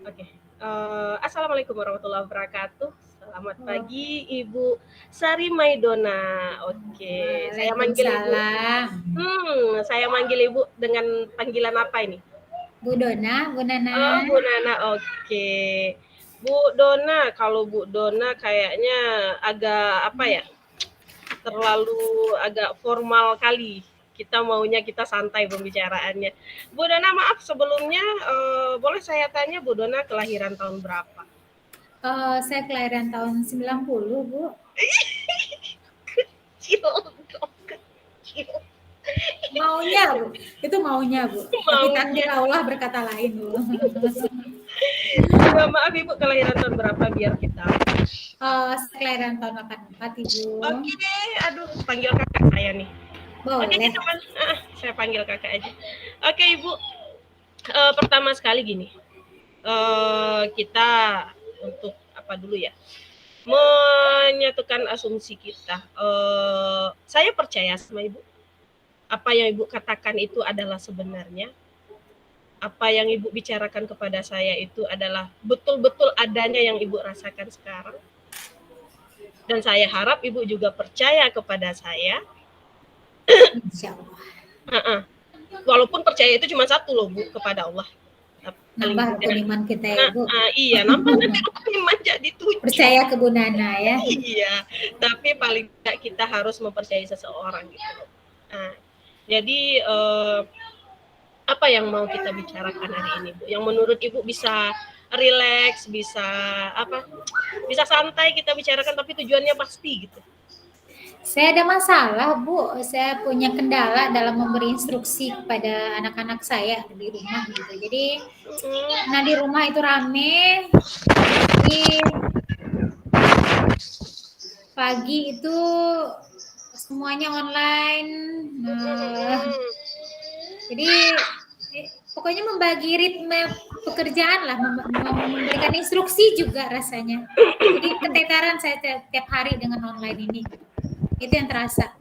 Oke. Assalamualaikum warahmatullahi wabarakatuh. Selamat Oh, pagi, Ibu Sari Maidona. Oke, Waalaikumsalam. saya manggil Ibu dengan panggilan apa ini? Bu Dona, Bu Nana. Oh, Bu Nana. Oke. Bu Dona, kalau Bu Dona kayaknya agak apa ya? Terlalu agak formal kali. Kita maunya kita santai pembicaraannya. Bu Dona, maaf sebelumnya, boleh saya tanya Bu Dona kelahiran tahun berapa? Saya kelahiran tahun 90, Bu. Kecil dong, kecil. Maunya, Bu. Itu maunya, Bu. Tapi takdir Maunya. Allah berkata lain, Bu. Maaf Ibu, kelahiran tahun berapa biar kita. Saya kelahiran tahun 84, Ibu. Oke, aduh, panggil kakak saya nih. Oke, kita Boleh. saya panggil kakak aja. Oke Ibu, pertama sekali gini, kita untuk apa dulu ya? Menyatukan asumsi kita. Saya percaya sama Ibu. Apa yang Ibu katakan itu adalah sebenarnya. Apa yang Ibu bicarakan kepada saya itu adalah betul-betul adanya yang Ibu rasakan sekarang. Dan saya harap Ibu juga percaya kepada saya. Insya Allah. Walaupun percaya itu cuma satu loh Bu, kepada Allah. Paling Nambah tidak. rukun iman kita ya, Bu. Iya, nambah nanti rukun iman jadi 7. Percaya ke Bu Nana ya. Iya, tapi paling tidak kita harus mempercayai seseorang gitu loh. Nah, jadi apa yang mau kita bicarakan hari ini, Bu? Yang menurut Ibu bisa rileks, bisa apa? Bisa santai kita bicarakan tapi tujuannya pasti gitu. Saya ada masalah, Bu. Saya punya kendala dalam memberi instruksi kepada anak-anak saya di rumah gitu. Jadi, Hmm, nah di rumah itu rame. Jadi pagi itu semuanya online. Nah, jadi pokoknya membagi ritme pekerjaan lah, memberikan instruksi juga rasanya. Jadi keteteran saya tiap hari dengan online ini. Itu yang terasa.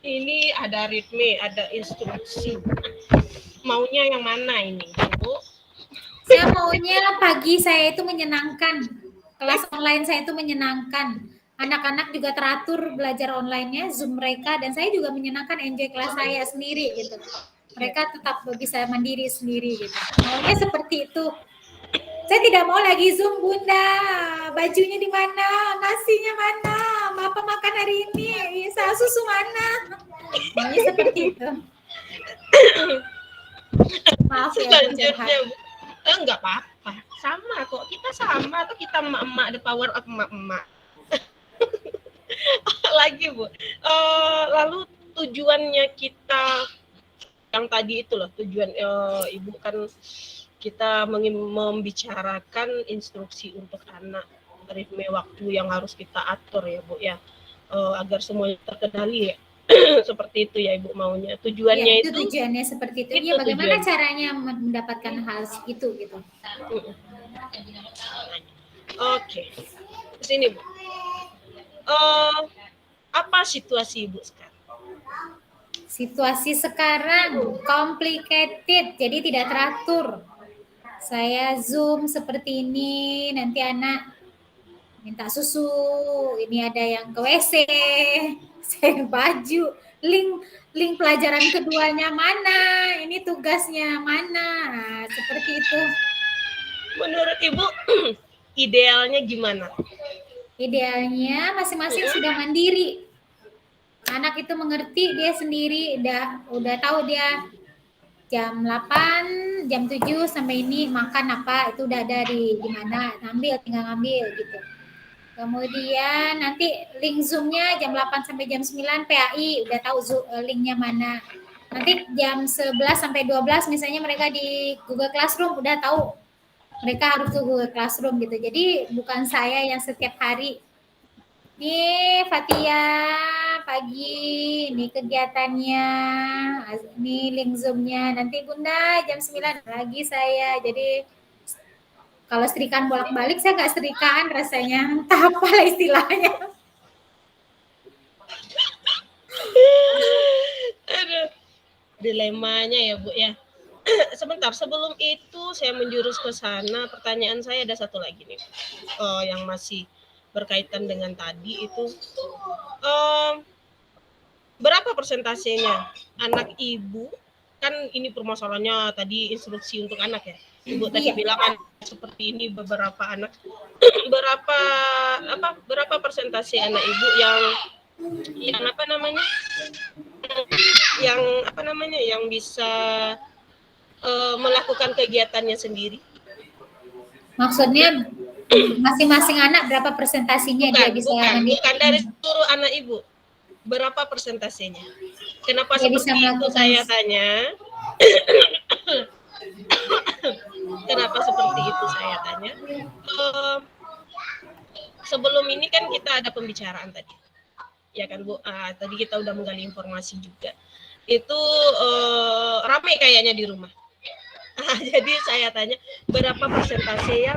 ini ada ritme, ada instruksi. Maunya yang mana ini, Bu? Saya maunya pagi saya itu menyenangkan. Kelas online saya itu menyenangkan. Anak-anak juga teratur belajar online-nya, Zoom mereka, dan saya juga menyenangkan enjoy kelas saya sendiri gitu. Ya. Mereka tetap bisa mandiri sendiri gitu. Maunya seperti itu. Saya tidak mau lagi Zoom, Bunda. Bajunya di mana? Nasinya mana? Apa makan hari ini? Saya susu mana? Maunya seperti itu. Maaf ya Bu curhat. Selanjutnya, Bu. Enggak apa-apa. Sama kok. Kita sama tuh kita emak-emak, the power of emak-emak. Lagi, Bu. Lalu tujuannya kita yang tadi itu loh, tujuan Ibu kan kita membicarakan instruksi untuk anak, ritme waktu yang harus kita atur ya Bu ya, agar semuanya terkendali ya. Seperti itu ya Ibu maunya. Iya, Tujuannya itu tujuannya seperti itu. Iya, itu bagaimana tujuan. caranya mendapatkan hal itu gitu. Oke, sini Bu. Apa situasi Ibu sekarang? Situasi sekarang complicated, jadi tidak teratur. Saya Zoom seperti ini, nanti anak minta susu, ini ada yang ke WC, saya baju, link link pelajaran keduanya mana, ini tugasnya mana, nah, seperti itu. Menurut Ibu idealnya gimana? Idealnya masing-masing sudah mandiri. Anak itu mengerti dia sendiri, udah tahu dia jam 8, jam 7 sampai ini makan apa, itu udah ada di mana, tinggal ngambil gitu. Kemudian nanti link Zoom-nya jam 8 sampai jam 9 PAI, udah tahu linknya mana. Nanti jam 11 sampai 12 misalnya mereka di Google Classroom, udah tahu mereka harus ke Google Classroom gitu. Jadi bukan saya yang setiap hari, nih Fatia pagi, ini kegiatannya, ini link Zoom-nya, nanti Bunda jam 9 lagi saya. Jadi kalau setrikaan bolak-balik saya nggak setrikaan rasanya, entah apa istilahnya. Aduh, dilemanya ya Bu ya. sebentar, sebelum itu saya menjurus ke sana, pertanyaan saya ada satu lagi nih, yang masih berkaitan dengan tadi itu, berapa persentasenya anak ibu, kan ini permasalahannya tadi instruksi untuk anak ya, ibu tadi Iya. bilang kan seperti ini beberapa anak, berapa persentase anak ibu yang apa namanya, yang bisa melakukan kegiatannya sendiri. Maksudnya masing-masing anak berapa persentasinya dia bisa mandiri? Bukan dari seluruh anak ibu. Berapa persentasenya? Kenapa Dia bisa seperti itu melakukan. saya tanya? Kenapa seperti itu saya tanya? Sebelum ini kan kita ada pembicaraan tadi, ya kan Bu? Tadi kita udah menggali informasi juga. Itu ramai kayaknya di rumah. Jadi saya tanya berapa persentase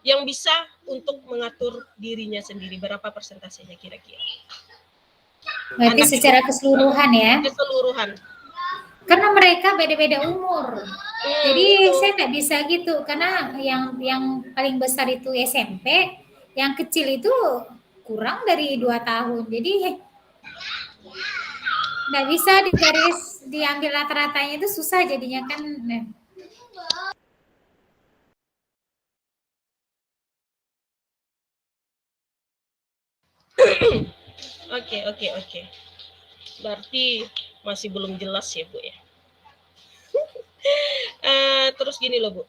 yang bisa untuk mengatur dirinya sendiri, berapa persentasenya kira-kira? Berarti secara keseluruhan ya? Keseluruhan. Karena mereka beda-beda umur. Jadi saya nggak bisa gitu, karena yang paling besar itu SMP, yang kecil itu kurang dari 2 tahun. Jadi nggak bisa diambil rata-ratanya, itu susah jadinya kan. Oke. Berarti masih belum jelas ya Bu ya. Terus gini loh Bu,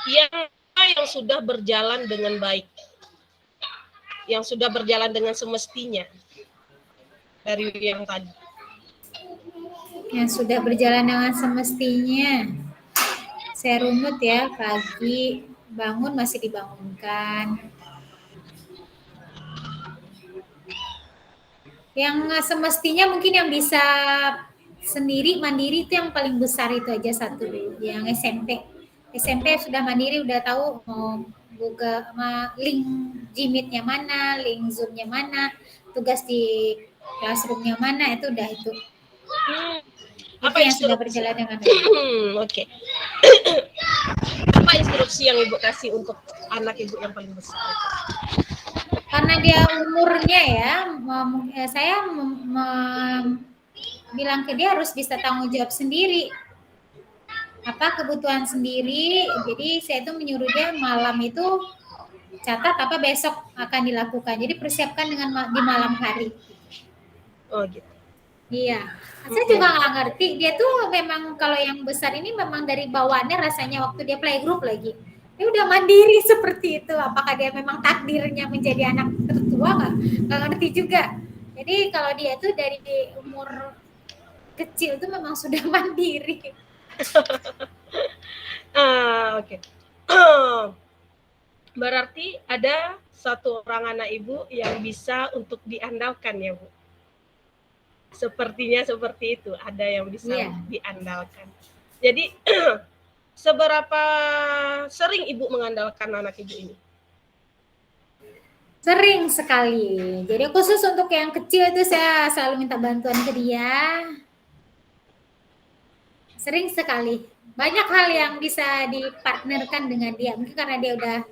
yang sudah berjalan dengan baik, yang sudah berjalan dengan semestinya dari yang tadi. Yang sudah berjalan dengan semestinya, saya runut ya, pagi bangun masih dibangunkan. Yang semestinya mungkin yang bisa sendiri mandiri itu yang paling besar itu aja satu dulu, yang SMP sudah mandiri, udah tahu mau buka link Gmeet-nya mana, link Zoom-nya mana, tugas di classroom-nya mana, itu udah itu. Apa yang sudah berjalan dengan Oke. Apa instruksi yang Ibu kasih untuk anak Ibu yang paling besar? Karena dia umurnya ya, saya bilang ke dia harus bisa tanggung jawab sendiri, apa kebutuhan sendiri. Jadi saya itu menyuruh dia malam itu catat apa besok akan dilakukan. Jadi persiapkan di malam hari. Oh gitu. Iya, saya juga nggak ngerti. Dia tuh memang kalau yang besar ini memang dari bawaannya rasanya waktu dia playgroup lagi. Dia udah mandiri seperti itu. Apakah dia memang takdirnya menjadi anak tertua, nggak ngerti juga. Jadi kalau dia tuh dari umur kecil tuh memang sudah mandiri. Oke. Berarti ada satu orang anak Ibu yang bisa untuk diandalkan ya Bu? Sepertinya seperti itu, ada yang bisa diandalkan. Jadi seberapa sering Ibu mengandalkan anak Ibu ini? Sering sekali. Jadi khusus untuk yang kecil itu saya selalu minta bantuan ke dia. Sering sekali. Banyak hal yang bisa dipartnerkan dengan dia. Mungkin karena dia udah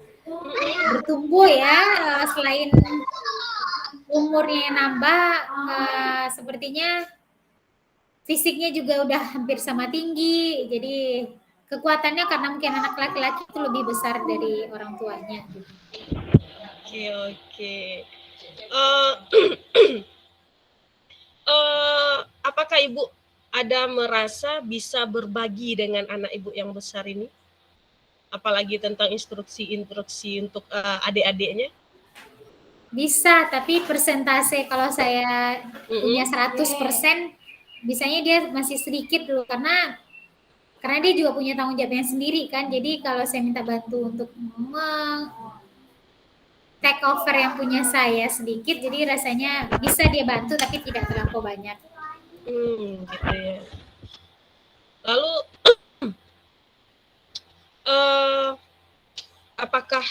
bertumbuh ya, selain umurnya yang nambah, sepertinya fisiknya juga udah hampir sama tinggi. Jadi kekuatannya karena mungkin anak laki-laki itu lebih besar dari orang tuanya. Oke. Apakah Ibu ada merasa bisa berbagi dengan anak Ibu yang besar ini? Apalagi tentang instruksi untuk adik-adiknya? Bisa, tapi persentase kalau saya punya 100%, bisanya dia masih sedikit dulu, karena dia juga punya tanggung jawabnya sendiri kan. Jadi kalau saya minta bantu untuk take over yang punya saya sedikit, jadi rasanya bisa dia bantu tapi tidak terlampau banyak. Gitu ya. Lalu apakah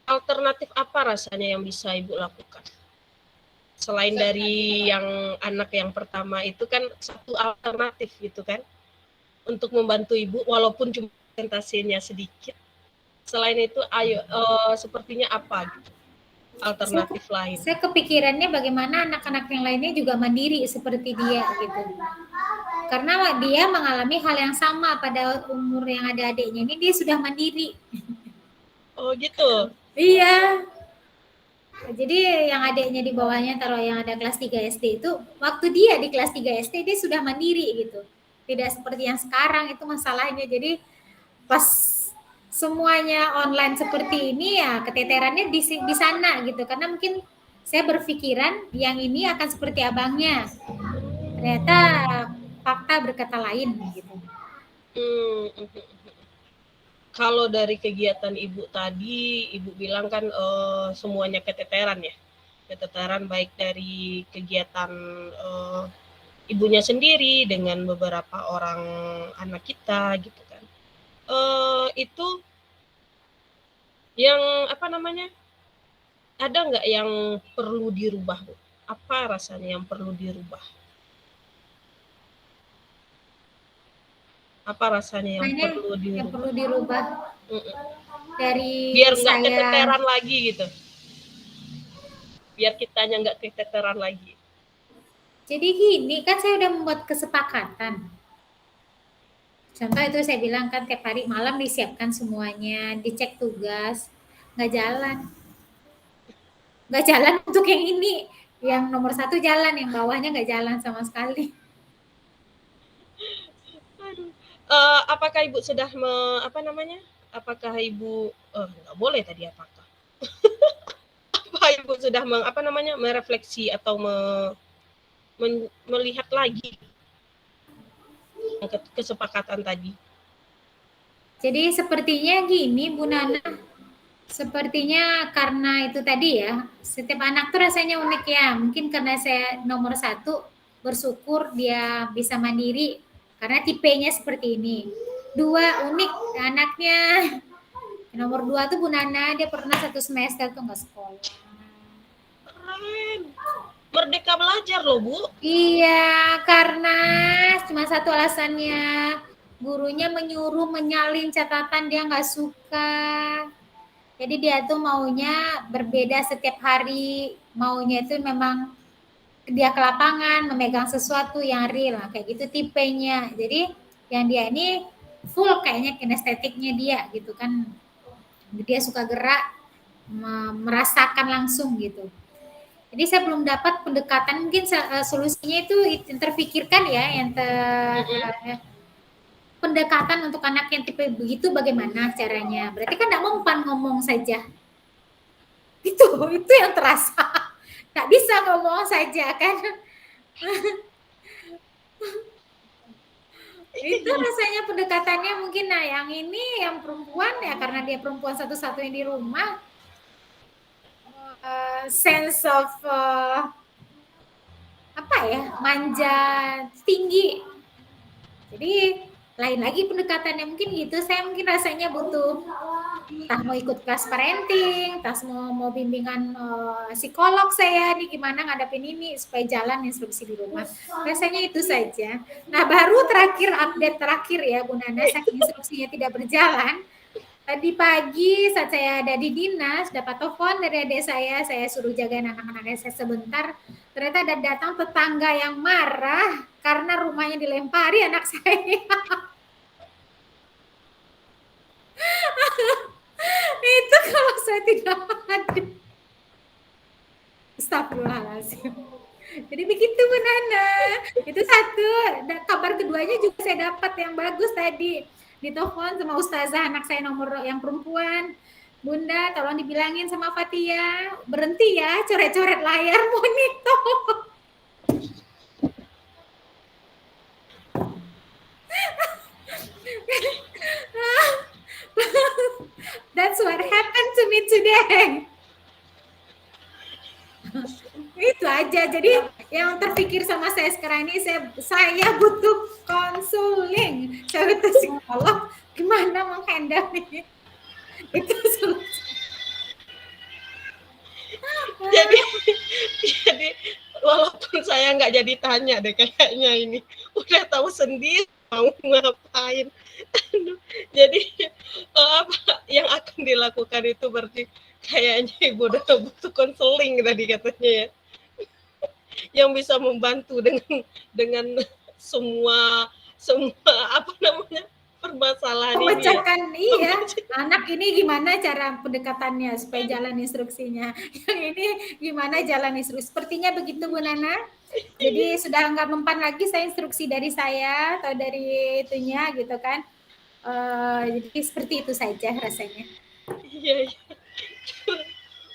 alternatif apa rasanya yang bisa Ibu lakukan selain dari yang anak yang pertama itu kan satu alternatif gitu kan untuk membantu ibu walaupun cuma presentasinya sedikit. Selain itu ayo sepertinya apa gitu alternatif lain. Saya kepikirannya bagaimana anak-anak yang lainnya juga mandiri seperti dia gitu. Karena dia mengalami hal yang sama pada umur yang ada adiknya ini, dia sudah mandiri. Oh gitu. Iya. Jadi yang adiknya di bawahnya, taruh yang ada kelas 3 SD itu, waktu dia di kelas 3 SD dia sudah mandiri gitu. Tidak seperti yang sekarang itu masalahnya. Jadi pas semuanya online seperti ini ya keteterannya di sana gitu. Karena mungkin saya berpikiran yang ini akan seperti abangnya. Ternyata fakta berkata lain gitu. Kalau dari kegiatan ibu tadi, ibu bilang kan semuanya keteteran ya, keteteran baik dari kegiatan ibunya sendiri dengan beberapa orang anak kita gitu kan. Itu yang apa namanya? Ada nggak yang perlu dirubah, Bu? Apa rasanya yang perlu dirubah? Apa rasanya yang perlu dirubah? Dari biar nggak keteteran lagi gitu. Biar kitanya nggak keteteran lagi. Jadi gini kan saya udah membuat kesepakatan. Contoh itu saya bilang kan tiap hari malam disiapkan semuanya, dicek tugas, nggak jalan. Nggak jalan untuk yang ini. Yang nomor 1 jalan, yang bawahnya nggak jalan sama sekali. Apakah ibu sudah apakah ibu nggak boleh tadi apakah apa ibu sudah merefleksi atau melihat lagi kesepakatan tadi? Jadi sepertinya gini Bu Nana, sepertinya karena itu tadi ya, setiap anak tuh rasanya unik ya. Mungkin karena saya nomor 1 bersyukur dia bisa mandiri karena tipenya seperti ini. 2 unik anaknya. Nomor 2 tuh Bu Nana, dia pernah 1 semester tuh nggak sekolah. Keren. Merdeka belajar loh, Bu. Iya, karena cuma satu alasannya, gurunya menyuruh menyalin catatan, dia nggak suka. Jadi dia tuh maunya berbeda setiap hari, maunya itu memang dia ke lapangan, memegang sesuatu yang real, kayak gitu tipenya. Jadi yang dia ini full kayaknya kinestetiknya dia gitu kan. Dia suka gerak, merasakan langsung gitu. Jadi saya belum dapat pendekatan, mungkin solusinya itu yang terpikirkan ya, yang pendekatan untuk anak yang tipe begitu bagaimana caranya. Berarti kan tidak mempan ngomong saja. Itu yang terasa. Tak bisa ngomong saja kan. Itu rasanya pendekatannya mungkin. Nah yang ini yang perempuan ya, karena dia perempuan satu-satunya di rumah, sense of manja tinggi. Jadi lain lagi pendekatannya mungkin gitu. Saya mungkin rasanya butuh entah mau ikut kelas parenting, entah mau bimbingan psikolog saya nih gimana ngadapin ini supaya jalan instruksi di rumah. Rasanya itu saja. Nah baru update terakhir ya Bu Nana, saking instruksinya tidak berjalan. Tadi pagi saat saya ada di dinas, dapat telepon dari adik saya suruh jagain anak-anak saya sebentar. Ternyata ada datang tetangga yang marah karena rumahnya dilempari anak saya. Itu kalau saya tidak ada. Astagfirullahaladzim. Jadi begitu Bu Nana. Itu satu. Kabar keduanya juga saya dapat yang bagus tadi. Ditelepon sama ustazah anak saya nomor yang perempuan. Bunda, tolong dibilangin sama Fatia, berhenti ya coret-coret layar monitor. That's what happened to me today. Itu aja. Jadi yang terpikir sama saya sekarang ini, saya butuh konseling, saya butuh psikolog, gimana menghandle ini. Itu solusi. Jadi jadi walaupun saya nggak jadi tanya deh kayaknya ini udah tahu sendiri mau ngapain. Jadi apa yang akan dilakukan itu berarti kayaknya ibu udah butuh konseling tadi katanya ya, yang bisa membantu dengan semua semua apa namanya permasalahan ini ya. Memecahkan iya, anak ini gimana cara pendekatannya supaya jalan instruksinya. Yang ini gimana jalan instruksi. Sepertinya begitu Bu Nana. Jadi sudah nggak mempan lagi saya instruksi dari saya atau dari itunya gitu kan. Jadi seperti itu saja rasanya. Iya, iya.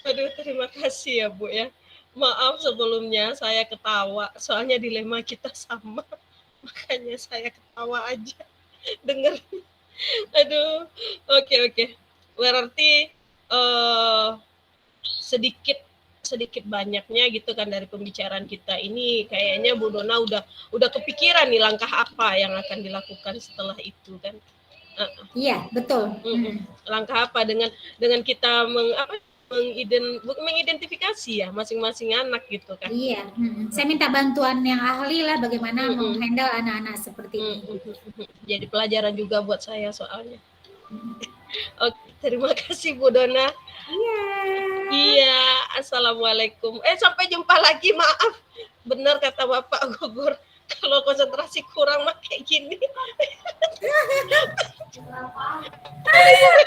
Aduh, terima kasih ya Bu ya. Maaf sebelumnya saya ketawa, soalnya dilema kita sama. Makanya saya ketawa aja dengar. Aduh, oke. Berarti sedikit banyaknya gitu kan dari pembicaraan kita ini kayaknya Bu Dona udah kepikiran nih langkah apa yang akan dilakukan setelah itu kan. Iya, betul. Langkah apa dengan kita mengidentifikasi ya masing-masing anak gitu kan. Iya, saya minta bantuan yang ahli lah bagaimana menghandle anak-anak seperti ini. Jadi pelajaran juga buat saya soalnya. Oke, terima kasih Bu Dona. Iya, assalamualaikum. Sampai jumpa lagi, maaf. Benar kata Bapak Gugur, kalau konsentrasi kurang mah kayak gini.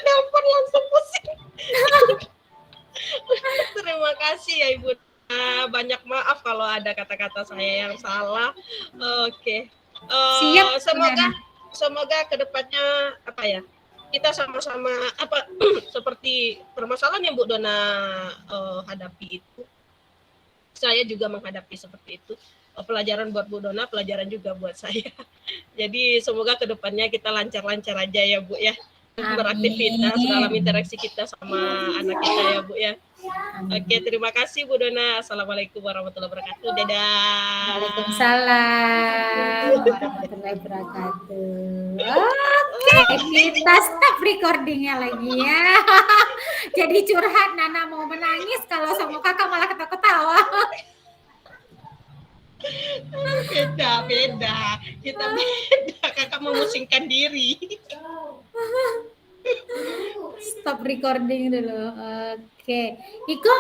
Nelpon langsung pusing. Terima kasih ya Ibu. Banyak maaf kalau ada kata-kata saya yang salah. Oke. Siap. Semoga kedepannya apa ya, kita sama-sama apa seperti permasalahan yang Bu Dona hadapi itu, saya juga menghadapi seperti itu. Pelajaran buat Bu Dona, pelajaran juga buat saya. Jadi semoga kedepannya kita lancar-lancar aja ya Bu ya, beraktivitas dalam interaksi kita sama anak kita ya Bu ya. Oke, terima kasih Bu Dona. Assalamualaikum warahmatullahi wabarakatuh. Dadah. Waalaikumsalam warahmatullahi wabarakatuh. Oke, kita stop recordingnya lagi ya. Jadi curhat, Nana mau menangis kalau sama kakak malah ketawa-ketawa. Beda. Kita beda. Kakak memusingkan diri. Stop recording dulu. Oke. Iko,